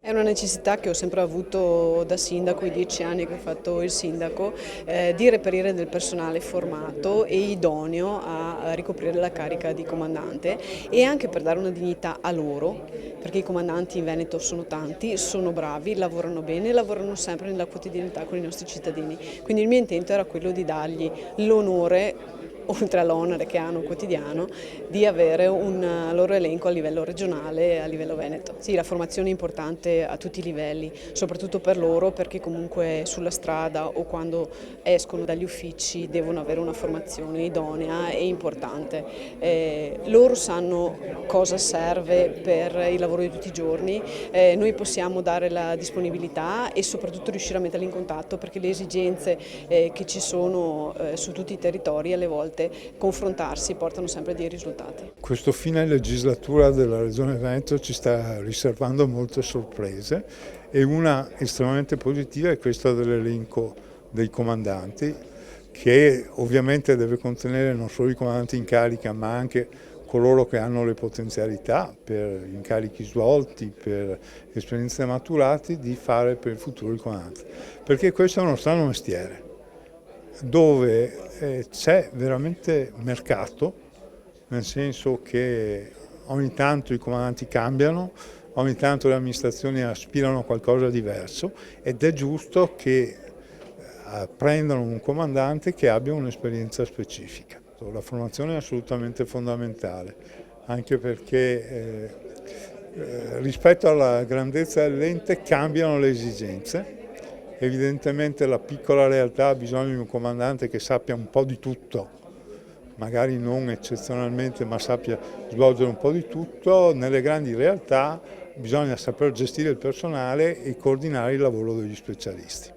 È una necessità che ho sempre avuto da sindaco, i 10 anni che ho fatto il sindaco, di reperire del personale formato e idoneo a ricoprire la carica di comandante e anche per dare una dignità a loro, perché i comandanti in Veneto sono tanti, sono bravi, lavorano bene, lavorano sempre nella quotidianità con i nostri cittadini. Quindi il mio intento era quello di dargli l'onore, oltre all'onere che hanno quotidiano, di avere un loro elenco a livello regionale e a livello veneto. Sì, la formazione è importante a tutti i livelli, soprattutto per loro, perché comunque sulla strada o quando escono dagli uffici devono avere una formazione idonea e importante. Loro sanno cosa serve per il lavoro di tutti i giorni, noi possiamo dare la disponibilità e soprattutto riuscire a metterli in contatto, perché le esigenze che ci sono su tutti i territori alle volte confrontarsi portano sempre dei risultati. Questo fine legislatura della Regione Veneto ci sta riservando molte sorprese e una estremamente positiva è questa dell'elenco dei comandanti, che ovviamente deve contenere non solo i comandanti in carica ma anche coloro che hanno le potenzialità per incarichi svolti, per esperienze maturate, di fare per il futuro il comandante. Perché questo è uno strano mestiere, dove c'è veramente mercato, nel senso che ogni tanto i comandanti cambiano, ogni tanto le amministrazioni aspirano a qualcosa di diverso ed è giusto che prendano un comandante che abbia un'esperienza specifica. La formazione è assolutamente fondamentale, anche perché rispetto alla grandezza dell'ente cambiano le esigenze. Evidentemente la piccola realtà ha bisogno di un comandante che sappia un po' di tutto, magari non eccezionalmente, ma sappia svolgere un po' di tutto. Nelle grandi realtà bisogna saper gestire il personale e coordinare il lavoro degli specialisti.